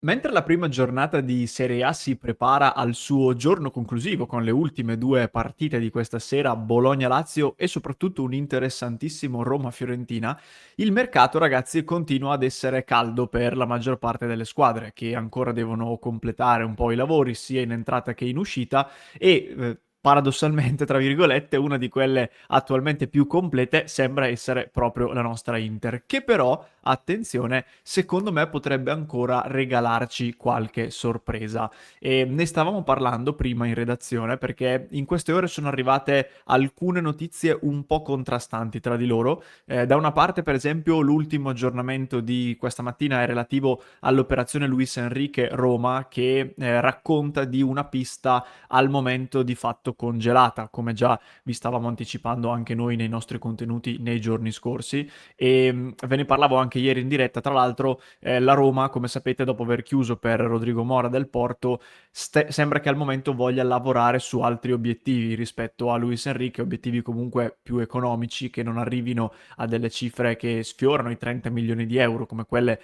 Mentre la prima giornata di Serie A si prepara al suo giorno conclusivo con le ultime due partite di questa sera, Bologna-Lazio e soprattutto un interessantissimo Roma-Fiorentina, il mercato, ragazzi, continua ad essere caldo per la maggior parte delle squadre che ancora devono completare un po' i lavori sia in entrata che in uscita e paradossalmente, tra virgolette, una di quelle attualmente più complete sembra essere proprio la nostra Inter, che però, attenzione, secondo me potrebbe ancora regalarci qualche sorpresa. E ne stavamo parlando prima in redazione perché in queste ore sono arrivate alcune notizie un po' contrastanti tra di loro. Da una parte, per esempio, l'ultimo aggiornamento di questa mattina è relativo all'operazione Luis Enrique Roma che racconta di una pista al momento di fatto congelata, come già vi stavamo anticipando anche noi nei nostri contenuti nei giorni scorsi. E ve ne parlavo anche ieri in diretta. Tra l'altro, la Roma, come sapete, dopo aver chiuso per Rodrigo Mora del Porto, sembra che al momento voglia lavorare su altri obiettivi rispetto a Luis Enrique, obiettivi comunque più economici che non arrivino a delle cifre che sfiorano i 30 milioni di euro, come quelle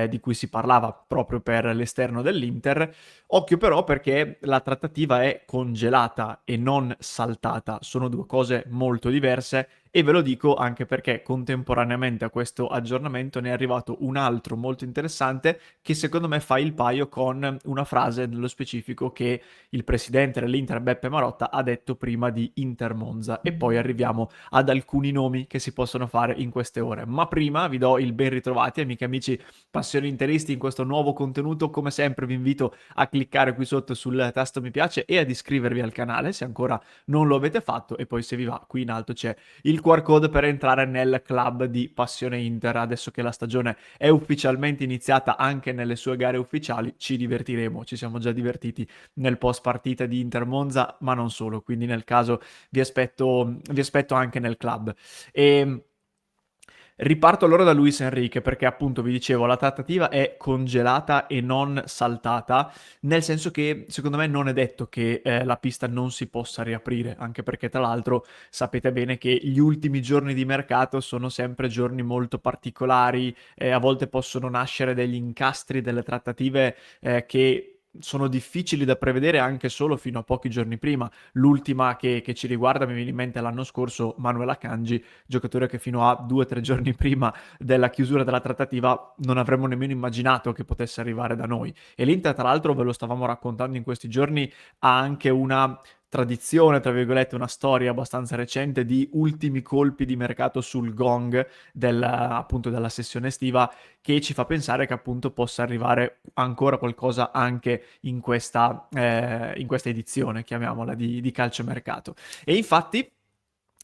di cui si parlava proprio per l'esterno dell'Inter. Occhio però perché la trattativa è congelata e non saltata, sono due cose molto diverse e ve lo dico anche perché contemporaneamente a questo aggiornamento ne è arrivato un altro molto interessante che secondo me fa il paio con una frase nello specifico che il presidente dell'Inter Beppe Marotta ha detto prima di Inter Monza e poi arriviamo ad alcuni nomi che si possono fare in queste ore. Ma prima vi do il ben ritrovati amiche e amici passioni interisti in questo nuovo contenuto. Come sempre vi invito a cliccare qui sotto sul tasto mi piace e ad iscrivervi al canale se ancora non lo avete fatto e poi se vi va qui in alto c'è il QR code per entrare nel club di Passione Inter. Adesso che la stagione è ufficialmente iniziata anche nelle sue gare ufficiali, ci divertiremo, ci siamo già divertiti nel post partita di Inter Monza, ma non solo, quindi nel caso vi aspetto anche nel club. E riparto allora da Luis Enrique perché appunto vi dicevo la trattativa è congelata e non saltata, nel senso che secondo me non è detto che la pista non si possa riaprire, anche perché tra l'altro sapete bene che gli ultimi giorni di mercato sono sempre giorni molto particolari, a volte possono nascere degli incastri, delle trattative che sono difficili da prevedere anche solo fino a pochi giorni prima. L'ultima che ci riguarda mi viene in mente l'anno scorso, Manuel Akanji, giocatore che fino a 2 o 3 giorni prima della chiusura della trattativa non avremmo nemmeno immaginato che potesse arrivare da noi. E l'Inter, tra l'altro, ve lo stavamo raccontando in questi giorni, ha anche una tradizione, tra virgolette, una storia abbastanza recente di ultimi colpi di mercato sul gong appunto della sessione estiva che ci fa pensare che appunto possa arrivare ancora qualcosa anche in questa edizione, chiamiamola, di calciomercato. E infatti,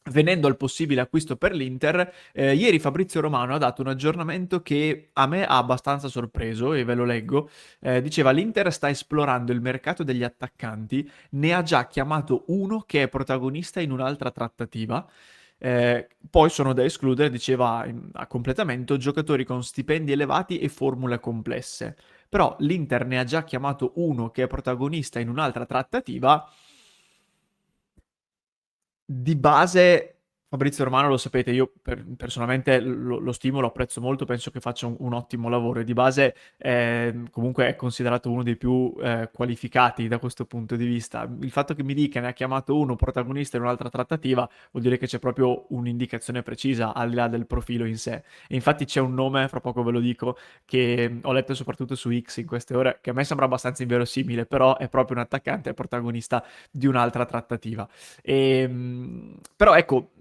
venendo al possibile acquisto per l'Inter, ieri Fabrizio Romano ha dato un aggiornamento che a me ha abbastanza sorpreso e ve lo leggo. Diceva l'Inter sta esplorando il mercato degli attaccanti, ne ha già chiamato uno che è protagonista in un'altra trattativa. Poi sono da escludere, diceva a completamento, giocatori con stipendi elevati e formule complesse. Però l'Inter ne ha già chiamato uno che è protagonista in un'altra trattativa. Di base, Fabrizio Romano lo sapete, io personalmente lo stimo, lo apprezzo molto, penso che faccia un ottimo lavoro e di base comunque è considerato uno dei più qualificati da questo punto di vista. Il fatto che mi dica ne ha chiamato uno protagonista in un'altra trattativa vuol dire che c'è proprio un'indicazione precisa al di là del profilo in sé. E infatti c'è un nome, fra poco ve lo dico, che ho letto soprattutto su X in queste ore, che a me sembra abbastanza inverosimile, però è proprio un attaccante protagonista di un'altra trattativa. Però ecco,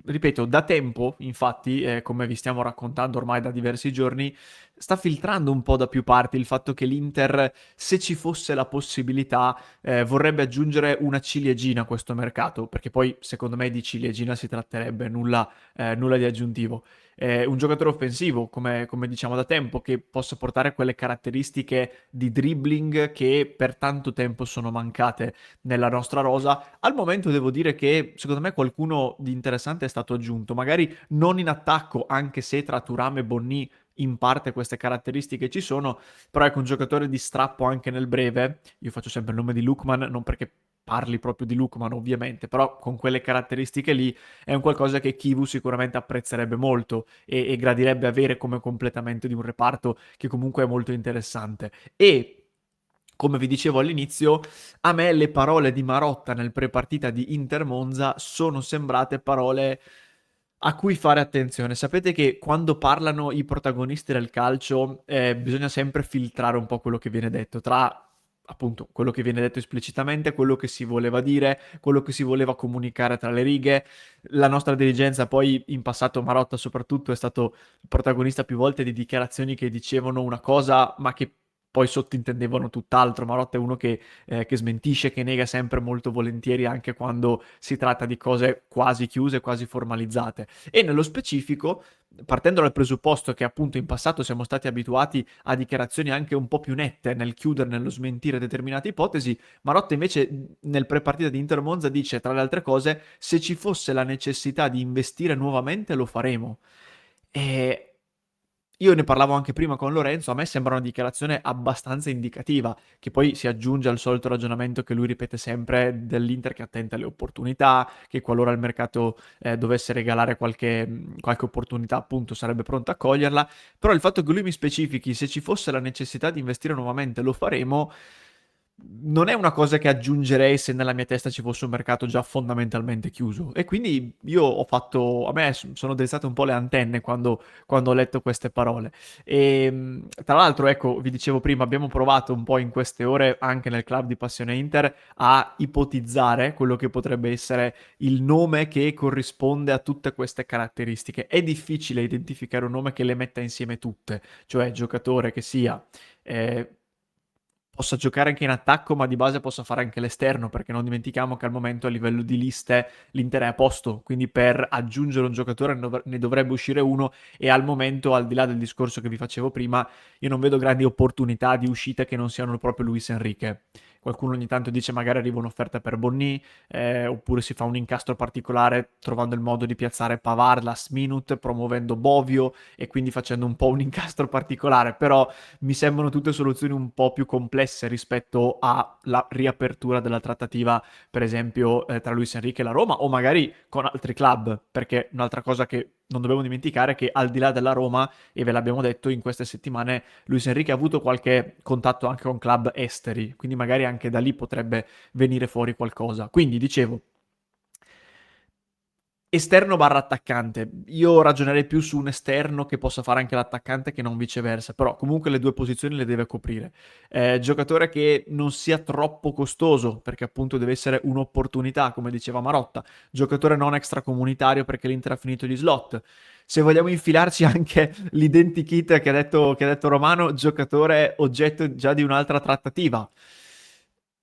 ripeto, da tempo, infatti, come vi stiamo raccontando ormai da diversi giorni, sta filtrando un po' da più parti il fatto che l'Inter, se ci fosse la possibilità, vorrebbe aggiungere una ciliegina a questo mercato, perché poi secondo me di ciliegina si tratterebbe, nulla di aggiuntivo. Un giocatore offensivo, come diciamo da tempo, che possa portare quelle caratteristiche di dribbling che per tanto tempo sono mancate nella nostra rosa. Al momento devo dire che secondo me qualcuno di interessante è stato aggiunto, magari non in attacco, anche se tra Thuram e Bonni in parte queste caratteristiche ci sono, però ecco un giocatore di strappo anche nel breve, io faccio sempre il nome di Lookman, non perché parli proprio di Lookman ovviamente, però con quelle caratteristiche lì è un qualcosa che Kivu sicuramente apprezzerebbe molto e gradirebbe avere come completamento di un reparto che comunque è molto interessante. E come vi dicevo all'inizio, a me le parole di Marotta nel prepartita di Inter Monza sono sembrate parole a cui fare attenzione. Sapete che quando parlano i protagonisti del calcio, bisogna sempre filtrare un po' quello che viene detto tra appunto quello che viene detto esplicitamente, quello che si voleva dire, quello che si voleva comunicare tra le righe. La nostra dirigenza, poi in passato Marotta soprattutto, è stato protagonista più volte di dichiarazioni che dicevano una cosa, ma che poi sottintendevano tutt'altro. Marotta è uno che smentisce, che nega sempre molto volentieri anche quando si tratta di cose quasi chiuse, quasi formalizzate. E nello specifico, partendo dal presupposto che appunto in passato siamo stati abituati a dichiarazioni anche un po' più nette nel chiudere, nello smentire determinate ipotesi, Marotta invece nel prepartita di Inter Monza dice, tra le altre cose, se ci fosse la necessità di investire nuovamente lo faremo. E io ne parlavo anche prima con Lorenzo, a me sembra una dichiarazione abbastanza indicativa, che poi si aggiunge al solito ragionamento che lui ripete sempre dell'Inter che è attenta alle opportunità, che qualora il mercato dovesse regalare qualche opportunità, appunto, sarebbe pronto a coglierla. Però il fatto che lui mi specifichi se ci fosse la necessità di investire nuovamente lo faremo, non è una cosa che aggiungerei se nella mia testa ci fosse un mercato già fondamentalmente chiuso. E quindi io ho fatto, a me sono drizzate un po' le antenne quando ho letto queste parole. E tra l'altro, ecco, vi dicevo prima, abbiamo provato un po' in queste ore anche nel club di Passione Inter a ipotizzare quello che potrebbe essere il nome che corrisponde a tutte queste caratteristiche. È difficile identificare un nome che le metta insieme tutte, cioè giocatore che sia possa giocare anche in attacco, ma di base possa fare anche l'esterno, perché non dimentichiamo che al momento a livello di liste l'Inter è a posto, quindi per aggiungere un giocatore ne dovrebbe uscire uno e al momento, al di là del discorso che vi facevo prima, io non vedo grandi opportunità di uscita che non siano proprio Luis Enrique. Qualcuno ogni tanto dice magari arriva un'offerta per Bonnì, oppure si fa un incastro particolare trovando il modo di piazzare Pavard last minute, promuovendo Bovio e quindi facendo un po' un incastro particolare, però mi sembrano tutte soluzioni un po' più complesse rispetto alla riapertura della trattativa, per esempio, tra Luis Enrique e la Roma, o magari con altri club, perché un'altra cosa che non dobbiamo dimenticare è che al di là della Roma, e ve l'abbiamo detto in queste settimane, Luis Enrique ha avuto qualche contatto anche con club esteri, quindi magari anche da lì potrebbe venire fuori qualcosa. Quindi dicevo, esterno barra attaccante. Io ragionerei più su un esterno che possa fare anche l'attaccante che non viceversa, però comunque le due posizioni le deve coprire. Giocatore che non sia troppo costoso, perché appunto deve essere un'opportunità, come diceva Marotta. Giocatore non extracomunitario perché l'Inter ha finito gli slot. Se vogliamo infilarci anche l'identikit che ha detto Romano, giocatore oggetto già di un'altra trattativa.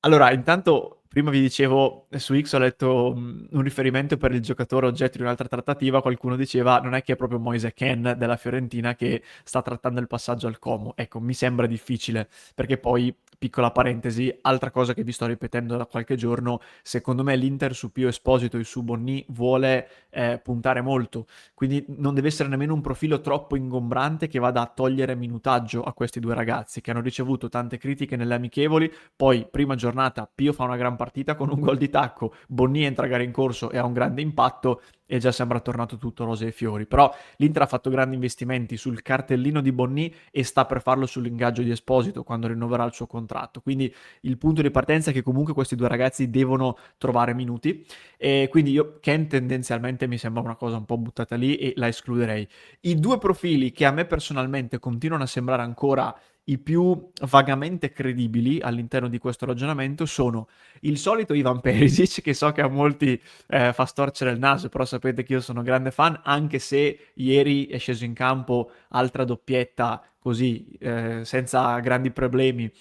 Allora, intanto, prima vi dicevo, su X ho letto un riferimento per il giocatore oggetto di un'altra trattativa, qualcuno diceva non è che è proprio Moise Kean della Fiorentina che sta trattando il passaggio al Como. Ecco, mi sembra difficile, perché poi, piccola parentesi, altra cosa che vi sto ripetendo da qualche giorno, secondo me l'Inter su Pio Esposito e su Bonni vuole puntare molto, quindi non deve essere nemmeno un profilo troppo ingombrante che vada a togliere minutaggio a questi due ragazzi che hanno ricevuto tante critiche nelle amichevoli. Poi, prima giornata, Pio fa una gran partita con un gol di tacco, Bonni entra a gara in corso e ha un grande impatto e già sembra tornato tutto rose e fiori. Però l'Inter ha fatto grandi investimenti sul cartellino di Bonni e sta per farlo sull'ingaggio di Esposito quando rinnoverà il suo contratto. Quindi il punto di partenza è che comunque questi due ragazzi devono trovare minuti e quindi io Ken tendenzialmente mi sembra una cosa un po' buttata lì e la escluderei. I due profili che a me personalmente continuano a sembrare ancora i più vagamente credibili all'interno di questo ragionamento sono il solito Ivan Perisic, che so che a molti fa storcere il naso, però sapete che io sono grande fan, anche se ieri è sceso in campo altra doppietta così, senza grandi problemi,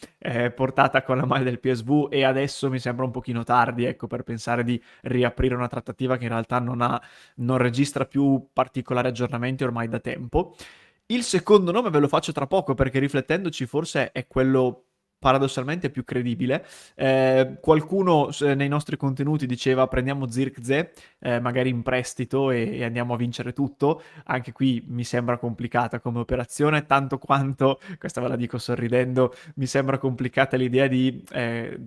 portata con la maglia del PSV e adesso mi sembra un pochino tardi, ecco, per pensare di riaprire una trattativa che in realtà non registra più particolari aggiornamenti ormai da tempo. Il secondo nome ve lo faccio tra poco perché riflettendoci forse è quello paradossalmente più credibile. Qualcuno nei nostri contenuti diceva prendiamo Zirkzee, magari in prestito e andiamo a vincere tutto. Anche qui mi sembra complicata come operazione, tanto quanto, questa ve la dico sorridendo, mi sembra complicata l'idea di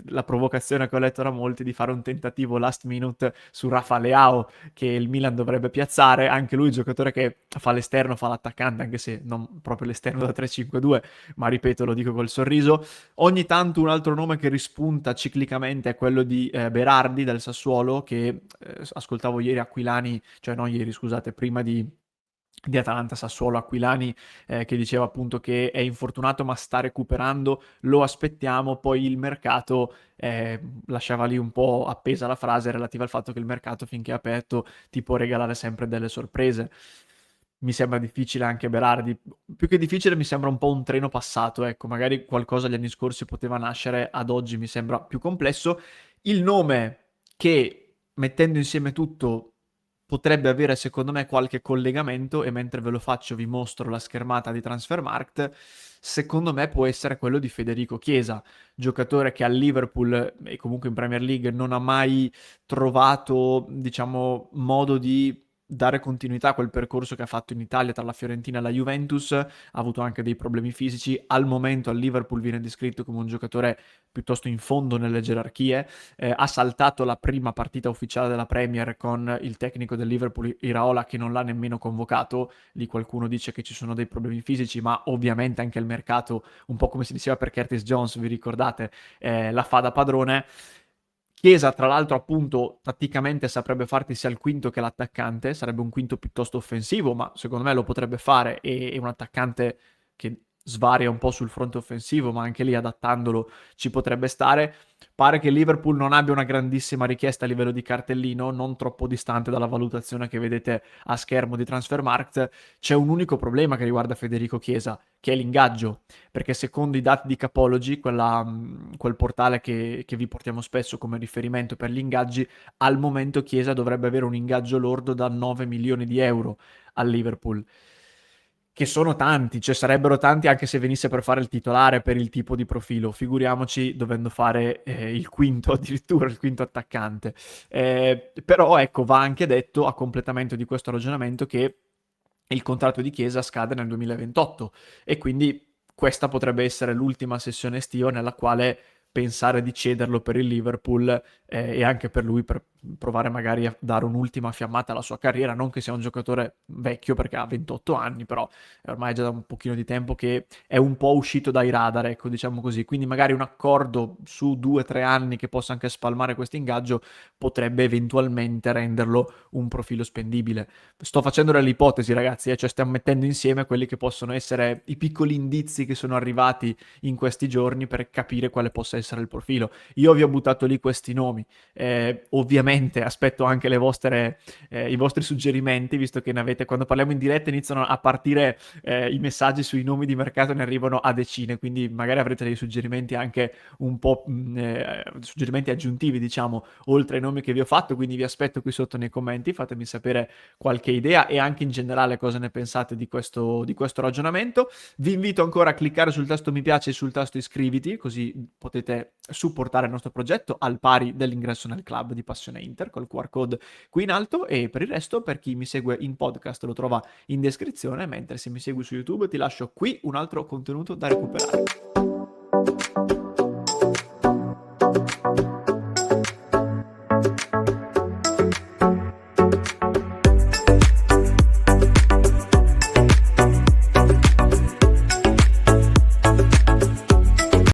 la provocazione che ho letto da molti di fare un tentativo last minute su Rafa Leao che il Milan dovrebbe piazzare, anche lui giocatore che fa l'esterno, fa l'attaccante, anche se non proprio l'esterno da 3-5-2, ma ripeto, lo dico col sorriso. Ogni tanto un altro nome che rispunta ciclicamente è quello di Berardi del Sassuolo, che ascoltavo ieri Aquilani, cioè non ieri, scusate, prima di Atalanta Sassuolo Aquilani che diceva appunto che è infortunato ma sta recuperando, lo aspettiamo, poi il mercato lasciava lì un po' appesa la frase relativa al fatto che il mercato finché è aperto ti può regalare sempre delle sorprese. Mi sembra difficile anche Berardi, più che difficile mi sembra un po' un treno passato, ecco, magari qualcosa gli anni scorsi poteva nascere, ad oggi mi sembra più complesso. Il nome che mettendo insieme tutto potrebbe avere secondo me qualche collegamento e mentre ve lo faccio vi mostro la schermata di Transfermarkt, secondo me può essere quello di Federico Chiesa, giocatore che al Liverpool e comunque in Premier League non ha mai trovato, diciamo, modo di dare continuità a quel percorso che ha fatto in Italia tra la Fiorentina e la Juventus, ha avuto anche dei problemi fisici, al momento al Liverpool viene descritto come un giocatore piuttosto in fondo nelle gerarchie, ha saltato la prima partita ufficiale della Premier con il tecnico del Liverpool Iraola che non l'ha nemmeno convocato, lì qualcuno dice che ci sono dei problemi fisici, ma ovviamente anche il mercato, un po' come si diceva per Curtis Jones, vi ricordate, la fa da padrone. Chiesa, tra l'altro, appunto, tatticamente saprebbe farti sia il quinto che l'attaccante, sarebbe un quinto piuttosto offensivo, ma secondo me lo potrebbe fare, e un attaccante che svaria un po' sul fronte offensivo, ma anche lì adattandolo ci potrebbe stare. Pare che Liverpool non abbia una grandissima richiesta a livello di cartellino, non troppo distante dalla valutazione che vedete a schermo di Transfermarkt. C'è un unico problema che riguarda Federico Chiesa, che è l'ingaggio, perché secondo i dati di Capology, quel portale che vi portiamo spesso come riferimento per gli ingaggi, al momento Chiesa dovrebbe avere un ingaggio lordo da 9 milioni di euro al Liverpool, che sono tanti, cioè sarebbero tanti anche se venisse per fare il titolare per il tipo di profilo, figuriamoci dovendo fare il quinto, addirittura il quinto attaccante. Però ecco, va anche detto a completamento di questo ragionamento che il contratto di Chiesa scade nel 2028 e quindi questa potrebbe essere l'ultima sessione estiva nella quale pensare di cederlo per il Liverpool e anche per lui per provare magari a dare un'ultima fiammata alla sua carriera, non che sia un giocatore vecchio perché ha 28 anni, però è ormai già da un pochino di tempo che è un po' uscito dai radar, ecco, diciamo così, quindi magari un accordo su 2 o 3 anni che possa anche spalmare questo ingaggio potrebbe eventualmente renderlo un profilo spendibile. Sto facendo delle ipotesi, ragazzi, cioè stiamo mettendo insieme quelli che possono essere i piccoli indizi che sono arrivati in questi giorni per capire quale possa essere il profilo. Io vi ho buttato lì questi nomi, ovviamente aspetto anche i vostri suggerimenti, visto che ne avete, quando parliamo in diretta iniziano a partire i messaggi sui nomi di mercato, ne arrivano a decine, quindi magari avrete dei suggerimenti anche un po' suggerimenti aggiuntivi, diciamo, oltre ai nomi che vi ho fatto, quindi vi aspetto qui sotto nei commenti, fatemi sapere qualche idea e anche in generale cosa ne pensate di questo ragionamento. Vi invito ancora a cliccare sul tasto mi piace e sul tasto iscriviti, così potete supportare il nostro progetto al pari dell'ingresso nel club di Passione Inter col QR code qui in alto, e per il resto per chi mi segue in podcast lo trova in descrizione, mentre se mi segui su YouTube ti lascio qui un altro contenuto da recuperare.